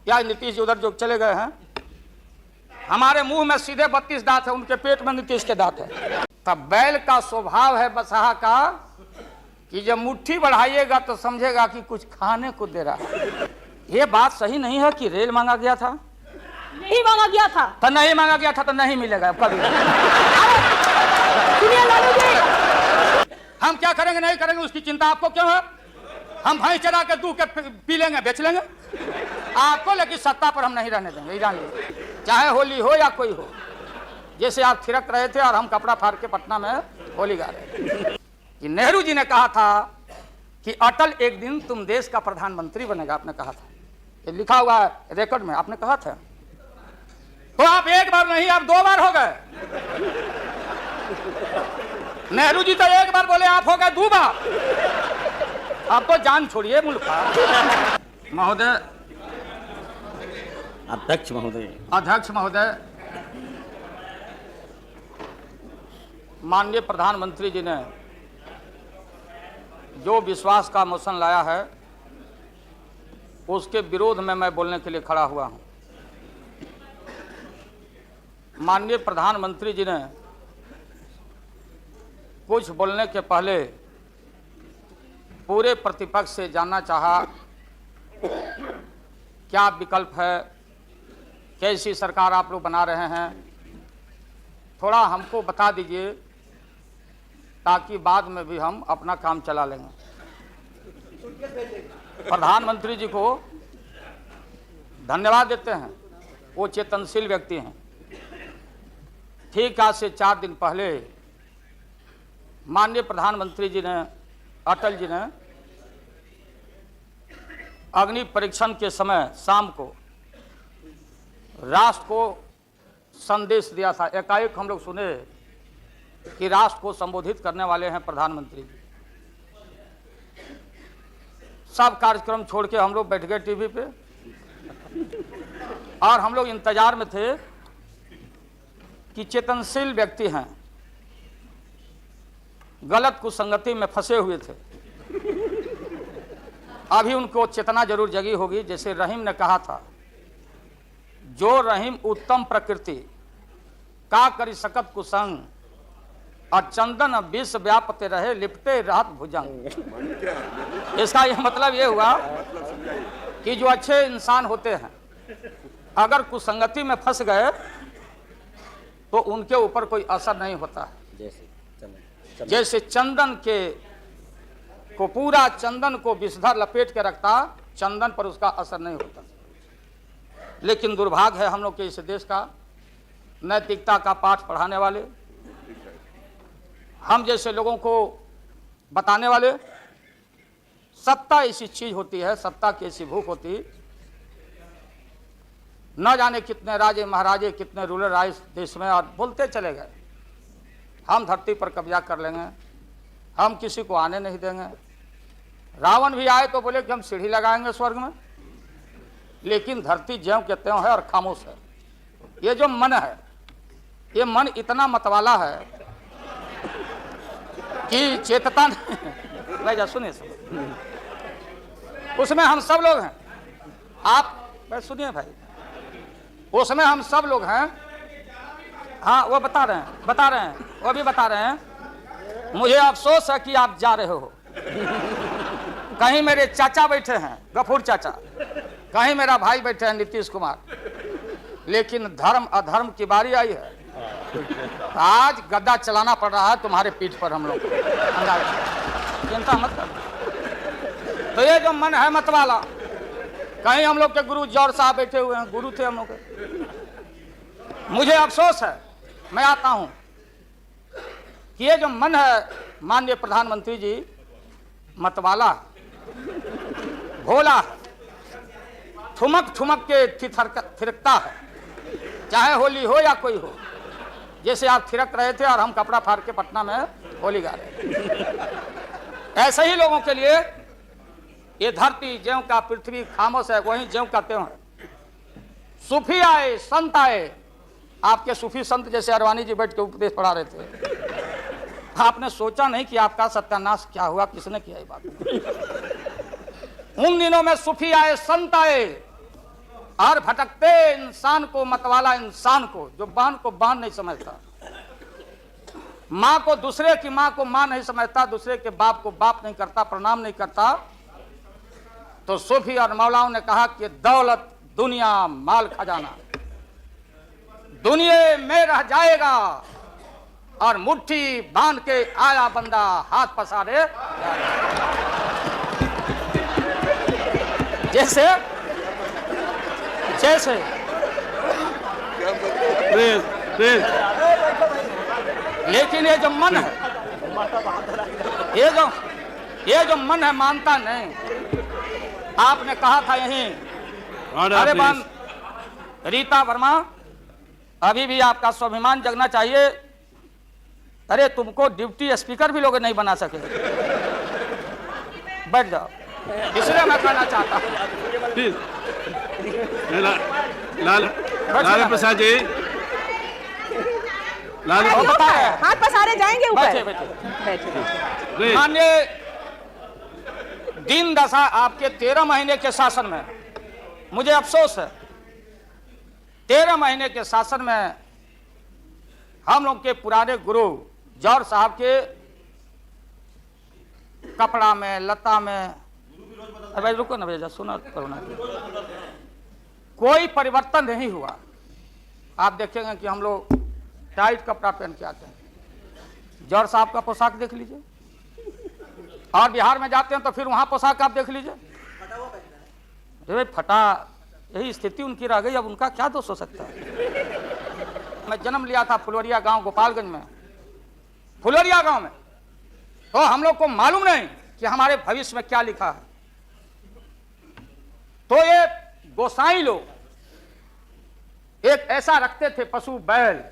क्या नीतीश जी उधर जो चले गए हैं, हमारे मुंह में सीधे 32 दांत है, उनके पेट में नीतीश के दांत है। तब बैल का स्वभाव है बसहा का कि जब मुट्ठी बढ़ाइएगा तो समझेगा कि कुछ खाने को दे रहा है। ये बात सही नहीं है कि रेल मांगा गया था, नहीं मांगा गया था तो नहीं मांगा गया था तो नहीं मिलेगा कभी। सुनिए लालू जी, हम क्या करेंगे नहीं करेंगे उसकी चिंता आपको क्यों है? हम भैंस चरा के दूध के पी लेंगे, बेच लेंगे आपको, लेकिन सत्ता पर हम नहीं रहने देंगे, ये जान लीजिए। चाहे होली हो या कोई हो, जैसे आप थिरक रहे थे और हम कपड़ा फाड़ के पटना में होली गा रहे थे कि नेहरू जी ने कहा था कि अटल एक दिन तुम देश का प्रधानमंत्री बनेगा, आपने कहा था, ये लिखा हुआ है रिकॉर्ड में, आपने कहा था। तो आप एक बार नहीं, आप 2 बार हो गए। नेहरू जी तो एक बार बोले, आप हो गए 2 बार। आप तो जान छोड़िए मुल्क का। महोदय, अध्यक्ष महोदय, माननीय प्रधानमंत्री जी ने जो विश्वास का मोशन लाया है उसके विरोध में मैं बोलने के लिए खड़ा हुआ हूं। माननीय प्रधानमंत्री जी ने कुछ बोलने के पहले पूरे प्रतिपक्ष से जानना चाहा क्या विकल्प है, कैसी सरकार आप लोग बना रहे हैं, थोड़ा हमको बता दीजिए ताकि बाद में भी हम अपना काम चला लेंगे। प्रधानमंत्री जी को धन्यवाद देते हैं, वो चेतनशील व्यक्ति हैं। ठीक आज से 4 दिन पहले माननीय प्रधानमंत्री जी ने, अटल जी ने अग्नि परीक्षण के समय शाम को राष्ट्र को संदेश दिया था। एकाएक हम लोग सुने कि राष्ट्र को संबोधित करने वाले हैं प्रधानमंत्री जी। सब कार्यक्रम छोड़ के हम लोग बैठ गए टीवी पे और हम लोग इंतजार में थे कि चेतनशील व्यक्ति हैं, गलत कुसंगति में फंसे हुए थे, अभी उनको चेतना जरूर जगी होगी। जैसे रहीम ने कहा था, जो रहीम उत्तम प्रकृति का करी सकत कुसंग और चंदन विश्व व्यापते रहे लिपटे रहत भुजंग। इसका यह मतलब ये हुआ कि जो अच्छे इंसान होते हैं अगर कुसंगति में फंस गए तो उनके ऊपर कोई असर नहीं होता है। जैसे चंदन को पूरा चंदन को विषधर लपेट के रखता, चंदन पर उसका असर नहीं होता। लेकिन दुर्भाग्य है हम लोग के इस देश का, नैतिकता का पाठ पढ़ाने वाले, हम जैसे लोगों को बताने वाले, सत्ता ऐसी चीज होती है, सत्ता की ऐसी भूख होती, न जाने कितने राजे महाराजे, कितने रूलर आए देश में और बोलते चले गए हम धरती पर कब्जा कर लेंगे, हम किसी को आने नहीं देंगे। रावण भी आए तो बोले कि हम सीढ़ी लगाएंगे स्वर्ग में, लेकिन धरती ज्यों के त्यों है और खामोश है। ये जो मन है, ये मन इतना मतवाला है कि चेतता नहीं। भाई जा सुनिए, उसमें हम सब लोग हैं। आप भाई सुनिए भाई, उसमें हम सब लोग हैं। हाँ वो बता रहे हैं, वो भी बता रहे हैं। मुझे अफसोस है कि आप जा रहे हो, कहीं मेरे चाचा बैठे हैं गफूर चाचा, कहीं मेरा भाई बैठे हैं नीतीश कुमार, लेकिन धर्म अधर्म की बारी आई है। आज गद्दा चलाना पड़ रहा है तुम्हारे पीठ पर, हम लोग चिंता मत कर। तो ये जो मन है मत वाला, कहीं हम लोग के गुरु जौहर साहब बैठे हुए हैं, गुरु थे हम लोग के। मुझे अफसोस है, मैं आता हूं कि ये जो मन है माननीय प्रधानमंत्री जी, मतवाला भोला, ठुमक ठुमक के थिरकता है, चाहे होली हो या कोई हो। जैसे आप थिरक रहे थे और हम कपड़ा फाड़ के पटना में होली गा रहे थे। ऐसे ही लोगों के लिए ये धरती ज्यों का पृथ्वी खामोश है, वहीं ज्यों का त्यों है। सूफी आए, संत आए, आपके सूफी संत जैसे अरवानी जी बैठ के उपदेश पढ़ा रहे थे। आपने सोचा नहीं कि आपका सत्यानाश क्या हुआ, किसने किया ये बात। उन दिनों में सूफी आए, संत आए, और भटकते इंसान को, मतवाला इंसान को, जो बांध को बांध नहीं समझता, माँ को, दूसरे की माँ को माँ नहीं समझता, दूसरे के बाप को बाप नहीं करता, प्रणाम नहीं करता, तो सूफी और मौलाओं ने कहा कि दौलत, दुनिया, माल, खजाना दुनिया में रह जाएगा और मुट्ठी बांध के आया बंदा हाथ पसारे। जैसे जैसे लेकिन ये जो मन है, ये जो मन है मानता नहीं। आपने कहा था यहीं, अरे बन रीता वर्मा, अभी भी आपका स्वाभिमान जगना चाहिए। अरे तुमको डिप्टी स्पीकर भी लोग नहीं बना सके। बैठ जाओ, इसलिए मैं कहना चाहता हूँ। लाल प्रसाद जी, हाथ पसारे जाएंगे ऊपर। बैठे बैठे। माननीय दीन दशा आपके 13 महीने के शासन में, मुझे अफसोस है, 13 महीने के शासन में हम लोग के पुराने गुरु जौहर साहब के कपड़ा में, लता में, अरे रुको ना भैया, सुना करो ना, कोई परिवर्तन नहीं हुआ। आप देखेंगे कि हम लोग टाइट कपड़ा पहन के आते हैं। जौहर साहब का पोशाक देख लीजिए, और बिहार में जाते हैं तो फिर वहां पोशाक आप देख लीजिए, अरे फटा, यही स्थिति उनकी रह गई। अब उनका क्या दोष हो सकता है। मैं जन्म लिया था फुलवरिया गांव, गोपालगंज में, फुलवरिया गांव में, तो हम लोग को मालूम नहीं कि हमारे भविष्य में क्या लिखा है। तो ये गोसाई लोग एक ऐसा रखते थे पशु, बैल,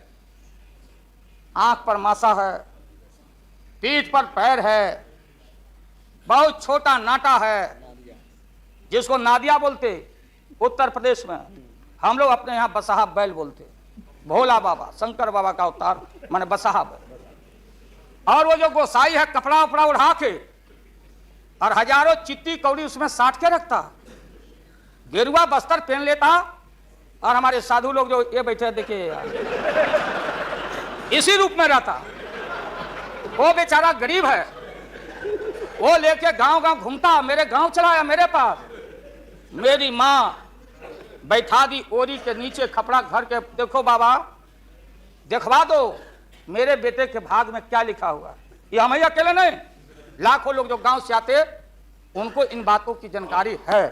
आंख पर मासा है, पीठ पर पैर है, बहुत छोटा नाटा है, जिसको नादिया बोलते उत्तर प्रदेश में, हम लोग अपने यहां बसहा बैल बोलते। भोला बाबा, शंकर बाबा का अवतार माने बसहा बैल। और वो जो गोसाई है कपड़ा उपड़ा उड़ा के और हजारों चिट्टी कौड़ी उसमें साट के रखता, गेरुआ बस्तर पहन लेता, और हमारे साधु लोग जो ये बैठे देखिए इसी रूप में रहता। वो बेचारा गरीब है, वो लेके गांव गांव घूमता, मेरे गांव चलाया मेरे पास। मेरी माँ बैठा दी ओरी के नीचे कपड़ा घर के, देखो बाबा दिखवा दो मेरे बेटे के भाग में क्या लिखा हुआ। ये हम ही अकेले नहीं, लाखों लोग जो गांव से आते उनको इन बातों की जानकारी है।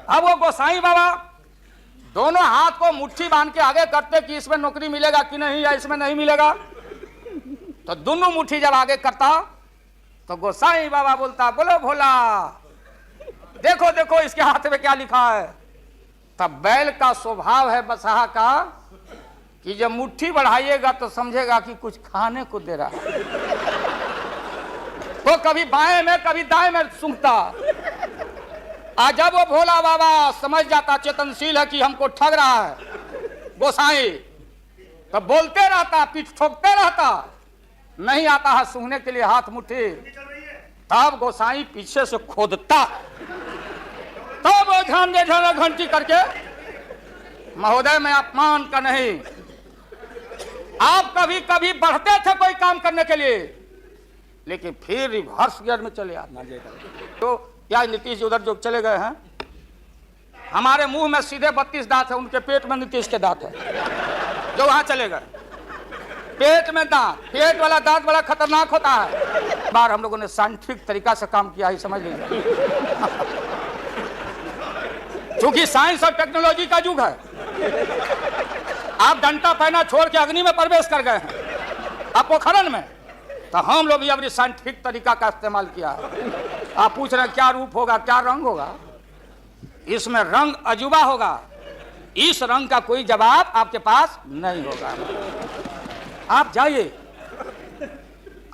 अब वो गोसाई बाबा दोनों हाथ को मुट्ठी बांध के आगे करते कि इसमें नौकरी मिलेगा कि नहीं, या इसमें नहीं मिलेगा। तो दोनों मुट्ठी जब आगे करता तो गोसाई बाबा बोलता, बोलो भोला, देखो देखो इसके हाथ में क्या लिखा है। तब बैल का स्वभाव है बसहा का कि जब मुट्ठी बढ़ाइएगा तो समझेगा कि कुछ खाने को दे रहा है, तो कभी बाएं में कभी दाएं में सूंघता। आज जब वो भोला बाबा समझ जाता, चेतनशील है कि हमको ठग रहा है गोसाई, तो बोलते रहता, पीठ ठोकते रहता, नहीं आता है सूंघने के लिए हाथ मुट्ठी। तब गोसाई पीछे से खोदता, तब वो ध्यान दे घंटी करके, महोदय मैं अपमान का नहीं, आप कभी कभी बढ़ते थे कोई काम करने के लिए, लेकिन फिर रिवर्स गियर में चले आते। तो क्या नीतीश जी उधर जो चले गए हैं, हमारे मुंह में सीधे 32 दांत है, उनके पेट में नीतीश के दांत है, जो वहां चले गए। पेट में दांत, पेट वाला दांत बड़ा खतरनाक होता है। बार हम लोगों ने साइंटिफिक तरीका से काम किया है, समझ लीजिए, क्योंकि साइंस और टेक्नोलॉजी का युग है। आप डंडा पहना छोड़ के अग्नि में प्रवेश कर गए हैं, आप पोखरन में, तो हम लोग भी अब साइंटिफिक तरीका का इस्तेमाल किया है। आप पूछ रहे हैं क्या रूप होगा, क्या रंग होगा, इसमें रंग अजूबा होगा, इस रंग का कोई जवाब आपके पास नहीं होगा। आप जाइए,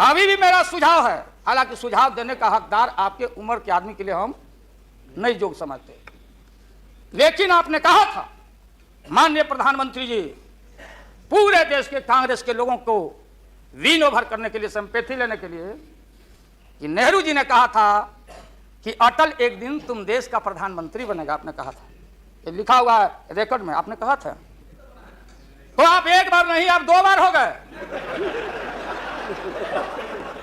अभी भी मेरा सुझाव है, हालांकि सुझाव देने का हकदार आपके उम्र के आदमी के लिए हम नहीं जोग समझते, लेकिन आपने कहा था माननीय प्रधानमंत्री जी, पूरे देश के कांग्रेस के लोगों को विन ओवर करने के लिए, संपैथी लेने के लिए, कि नेहरू जी ने कहा था कि अटल एक दिन तुम देश का प्रधानमंत्री बनेगा, आपने कहा था। ये लिखा हुआ है रिकॉर्ड में, आपने कहा था। तो आप एक बार नहीं, आप 2 बार हो गए।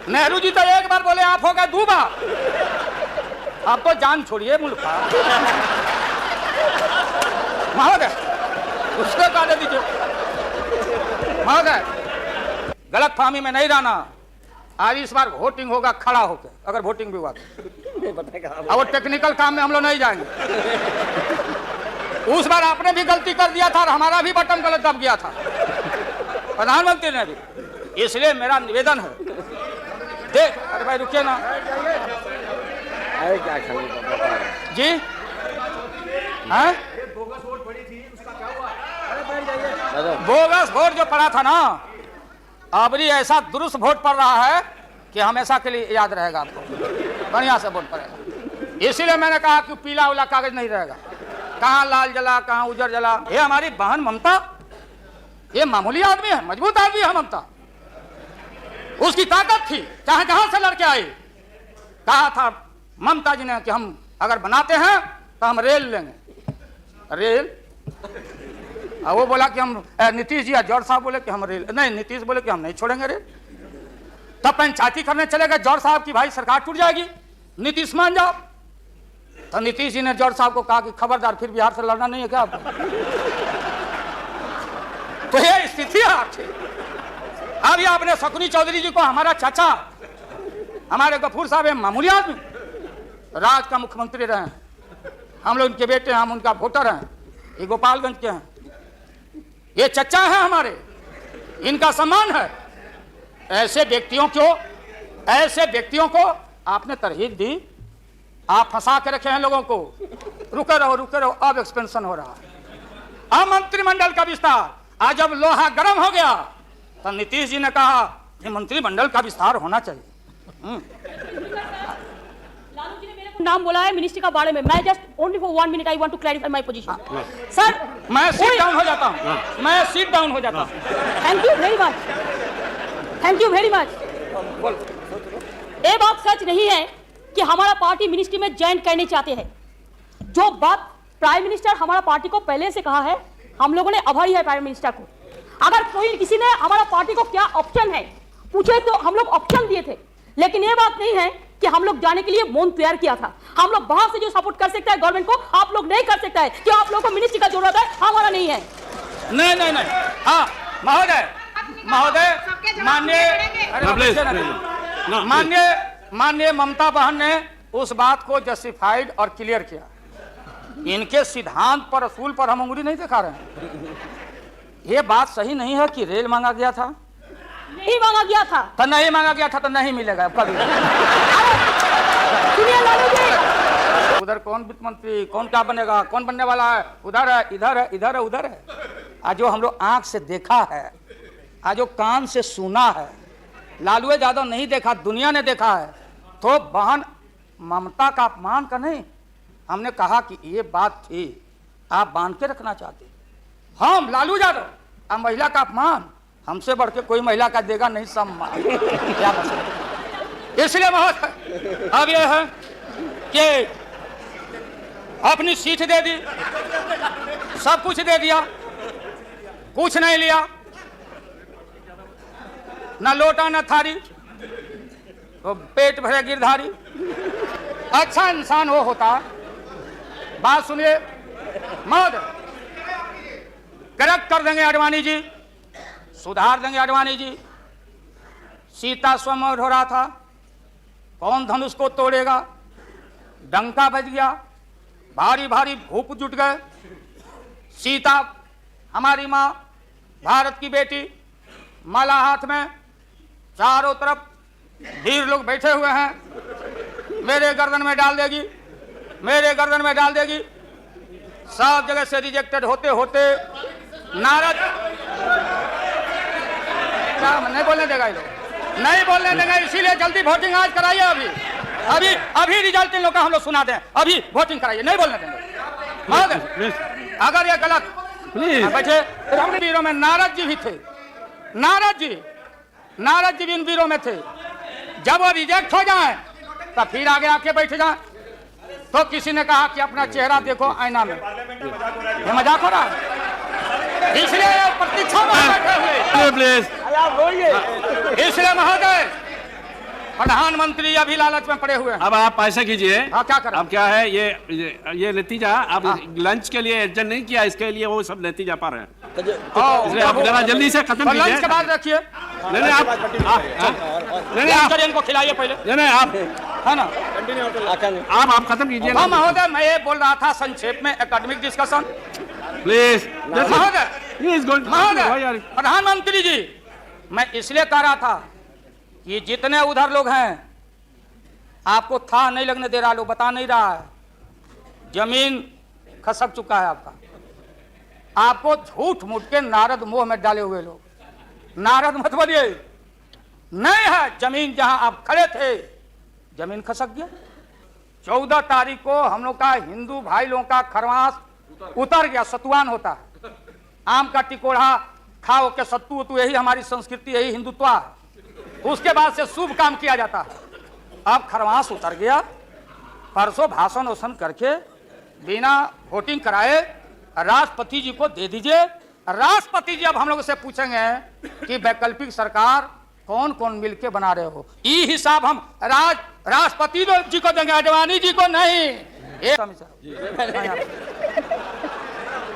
नेहरू जी तो एक बार बोले, आप हो गए 2 बार। आप तो जान छोड़िए मुल्क का। महोदय उसको काटे दीजिए। महोदय गलत फहमी में नहीं रहना। आज इस बार वोटिंग होगा खड़ा होकर, अगर वोटिंग भी हुआ तो। और टेक्निकल काम में हम लोग नहीं जाएंगे। उस बार आपने भी गलती कर दिया था और हमारा भी बटन गलत दब गया था, प्रधानमंत्री ने भी। इसलिए मेरा निवेदन है, देख अरे भाई रुकिए ना क्या जी। हैं बोगस वोट जो पड़ा था ना, अबरी ऐसा दुरुस्त वोट पड़ रहा है कि हमेशा के लिए याद रहेगा आपको, बढ़िया से वोट पड़ेगा। इसीलिए मैंने कहा कि पीला वाला कागज नहीं रहेगा, कहाँ लाल जला कहाँ उजर जला। ये हमारी बहन ममता, ये मामूली आदमी है, मजबूत आदमी है ममता। उसकी ताकत थी, चाहे जहां से लड़के आई। कहा था ममता जी ने कि हम अगर बनाते हैं तो हम रेल लेंगे। रेल और वो बोला कि हम, नीतीश जी या जौहर साहब बोले कि हम रेल नहीं, नीतीश बोले कि हम नहीं छोड़ेंगे रेल। तब पंचायती करने चले गए जौहर साहब की भाई सरकार टूट जाएगी, नीतीश मान जाओ। तो नीतीश जी ने जौहर साहब को कहा कि खबरदार, फिर बिहार से लड़ना नहीं है क्या आपको। तो ये स्थिति है आपकी। अभी आपने शकुनी चौधरी जी को, हमारा चाचा, हमारे गफूर साहब मामूली आदमी, राज्य का मुख्यमंत्री रहे हैं, हम लोग उनके बेटे हैं, हम उनका वोटर हैं, ये गोपालगंज के हैं, ये चचा हैं हमारे, इनका सम्मान है। ऐसे व्यक्तियों को आपने तरहीब दी, आप फंसा के रखे हैं लोगों को। रुके रहो, अब एक्सपेंशन हो रहा है, अब मंत्रिमंडल का विस्तार। आज जब लोहा गर्म हो गया तो नीतीश जी ने कहा कि मंत्रिमंडल का विस्तार होना चाहिए। लालू जी ने मेरे को नाम बोला है मिनिस्ट्री का बारे में। मैं just only for 1 minute I want to clarify my position. Sir मैं सीट डाउन हो जाता हूं, थैंक यू वेरी मच। ये बात सच नहीं है कि हमारा पार्टी मिनिस्ट्री में ज्वाइन करने चाहते हैं। जो बात प्राइम मिनिस्टर हमारा पार्टी को पहले से कहा है, हम लोगों ने आभारी है प्राइम मिनिस्टर को। अगर कोई किसी ने हमारा पार्टी को क्या ऑप्शन है पूछे तो हम लोग ऑप्शन दिए थे, लेकिन ये बात नहीं है कि हम लोग जाने के लिए मौन तैयार किया था। हम लोग बाहर से जो सपोर्ट कर सकता है गवर्नमेंट को, आप लोग नहीं कर सकता है कि आप लोगों को मिनिस्ट्री का जरूरत है, हमारा नहीं है। नहीं। हाँ महोदय माननीय ममता बहन ने उस बात को जस्टिफाइड और क्लियर किया। इनके सिद्धांत पर, असूल पर हम उंगली नहीं दिखा रहे हैं। ये बात सही नहीं है कि रेल मांगा गया था, नहीं मांगा गया था तो नहीं मांगा गया था तो नहीं मिलेगा कभी। सुनिए लालू जी, उधर कौन वित्त मंत्री, कौन क्या बनेगा, कौन बनने वाला है, उधर है, इधर है। आज जो हम लोग आंख से देखा है, आज जो कान से सुना है, लालू यादव नहीं देखा, दुनिया ने देखा है। तो बहन ममता का अपमान का नहीं, हमने कहा कि ये बात थी, आप बांध के रखना चाहते। हम लालू यादव, अब महिला का अपमान हमसे बढ़ के कोई महिला का देगा नहीं सम्मान। क्या बता, इसलिए बहुत अब यह है कि अपनी सीट दे दी, सब कुछ दे दिया, कुछ नहीं लिया, ना लोटा ना थारी, तो पेट भरे गिरधारी। अच्छा इंसान वो होता। बात सुनिए महोदय, करेक्ट कर देंगे आडवाणी जी, सुधार देंगे आडवाणी जी। सीता स्वयंवर हो रहा था, कौन धनुष को तोड़ेगा, डंका बज गया, भारी भारी भूप जुट गए। सीता हमारी माँ, भारत की बेटी, माला हाथ में, चारों तरफ वीर लोग बैठे हुए हैं। मेरे गर्दन में डाल देगी, मेरे गर्दन में डाल देगी। सब जगह से रिजेक्टेड होते होते नारद, क्या नहीं बोलने देगा ये लोग, नहीं बोलने देगा। इसीलिए जल्दी वोटिंग आज कराइए। अभी रिजल्ट इन लोग का हम लोग सुना दें, अभी वोटिंग कराइए, नहीं बोलने देंगे। अगर ये गलत बैठे, वीरों में नारद जी भी थे, नारद जी भी इन वीरों में थे। जब वो रिजेक्ट हो जाए तो फिर आगे आके बैठ जाए। तो किसी ने कहा कि अपना चेहरा देखो आईना में। ये मजाक हो रहा है, इसलिए प्रतीक्षा में बैठे हुए। प्लीज इसलिए महोदय प्रधानमंत्री अभी लालच में पड़े हुए हैं। अब आप ऐसा कीजिए। हाँ, क्या करें? अब क्या है ये नतीजा आप लंच के लिए एडजस्ट नहीं किया, इसके लिए वो सब नतीजा पा रहे हैं, इसलिए आप जरा जल्दी से खत्म कीजिए। लंच के बाद रखिए। नहीं आप इनको खिलाइए पहले। नहीं आप है ना, आप खत्म कीजिए। हाँ महोदय, मैं ये बोल रहा था संक्षेप में एकेडमिक डिस्कशन। प्लीज महोदय प्रधानमंत्री जी, मैं इसलिए कह रहा था कि जितने उधर लोग हैं आपको था नहीं लगने दे रहा, लोग बता नहीं रहा है, जमीन खसक चुका है आपका। आपको झूठ मूठ के नारद मोह में डाले हुए लोग, नारद मत बनिए, नहीं है जमीन जहां आप खड़े थे, जमीन खसक गया। 14 तारीख को हम लोग का हिंदू भाई लोगों का खरवास उतर गया, सतुआन होता है, आम का टिकोड़ा खाओ के सत्तू उतू, यही हमारी संस्कृति, यही हिंदुत्व है। उसके बाद से शुभ काम किया जाता है। अब खरवास उतर गया, परसों भाषण वोषण करके बिना वोटिंग कराए राष्ट्रपति जी को दे दीजिए। राष्ट्रपति जी अब हम लोग से पूछेंगे कि वैकल्पिक सरकार कौन कौन मिलके बना रहे हो, ये हिसाब हम राष्ट्रपति जी को देंगे, अडवाणी जी को नहीं।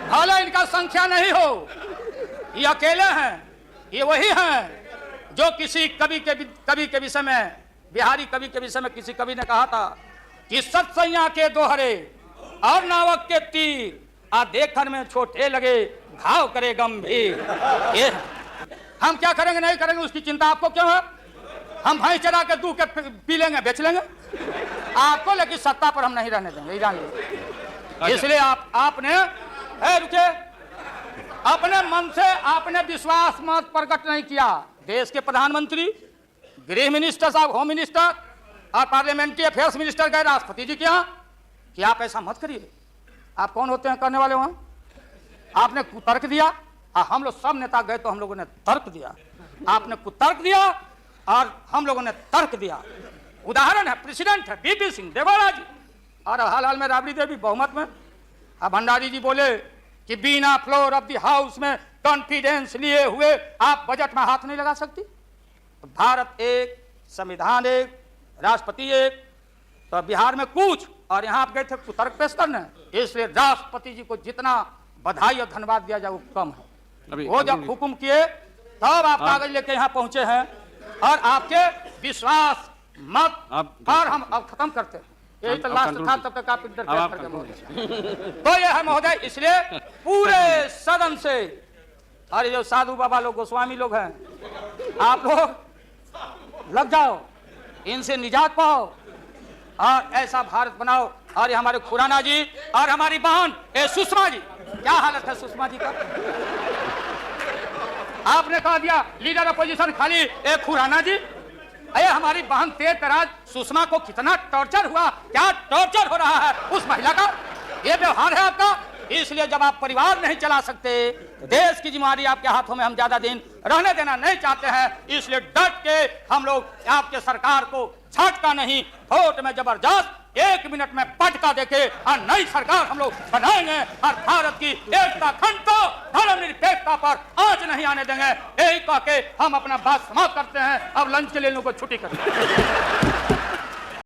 भले इनका संख्या नहीं हो, ये अकेले हैं, ये वही हैं जो किसी कवि के विषय में, बिहारी कवि के विषय में किसी कवि ने कहा था कि सत्सैया के दोहरे और नावक के तीर आ देखन में छोटे लगे घाव करे गंभीर। ये हम क्या करेंगे नहीं करेंगे उसकी चिंता आपको क्यों है? हम भैंस चरा के दूध के पी लेंगे, बेच लेंगे आपको, लेकिन सत्ता पर हम नहीं रहने देंगे, जान लीजिए। इसलिए आपने रुके, अपने मन से आपने विश्वास मत प्रकट नहीं किया। देश के प्रधानमंत्री, गृह मिनिस्टर साहब, होम मिनिस्टर और पार्लियामेंट्री अफेयर्स मिनिस्टर गए राष्ट्रपति जी के यहाँ कि आप ऐसा मत करिए। आप कौन होते हैं करने वाले? वहां आपने कुतर्क दिया, और हम लोग सब नेता गए तो हम लोगों ने तर्क दिया। आपने कुतर्क दिया और हम लोगों ने तर्क दिया। उदाहरण है, प्रेसिडेंट है बीपी सिंह देवड़ा जी, और हाल में राबड़ी देवी बहुमत में। अब भंडारी जी बोले कि बिना फ्लोर ऑफ द हाउस में कॉन्फिडेंस लिए हुए आप बजट में हाथ नहीं लगा सकती। भारत एक, संविधान एक, राष्ट्रपति एक, तो बिहार में कुछ, और यहाँ आप गए थे कुतर्क पेश करने। इसलिए राष्ट्रपति जी को जितना बधाई और धन्यवाद दिया जाए वो कम है। वो जब हुक्म किए तब आप कागज लेके यहाँ पहुंचे हैं, और आपके विश्वास मत पर हम अब खत्म करते हैं। यही तो लास्ट था, तब तक आप इंटरफेयर करके तो ये है महोदय। इसलिए पूरे सदन से, और ये जो साधु बाबा लोग, गोस्वामी लोग हैं, आप लोग लग जाओ, इनसे निजात पाओ और ऐसा भारत बनाओ। और ये हमारे खुराना जी और हमारी बहन सुषमा जी, क्या हालत है सुषमा जी का? आपने कह दिया लीडर अपोजिशन खाली एक खुराना जी। अरे हमारी बहन तेज तराज सुषमा को कितना टॉर्चर हुआ, क्या टॉर्चर हो रहा है उस महिला का, ये व्यवहार है आपका। इसलिए जब आप परिवार नहीं चला सकते, देश की जिम्मेदारी आपके हाथों में हम ज्यादा दिन रहने देना नहीं चाहते हैं। इसलिए डट के हम लोग आपके सरकार को झटका नहीं, वोट में जबरदस्त 1 मिनट में पटका देके और नई सरकार हम लोग बनाएंगे, और भारत की एकता, अखंडता, धर्मनिरपेक्षता पर आंच नहीं आने देंगे। यही कह के हम अपना बात समाप्त करते हैं। अब लंच के लिए लोगों को छुट्टी करते हैं।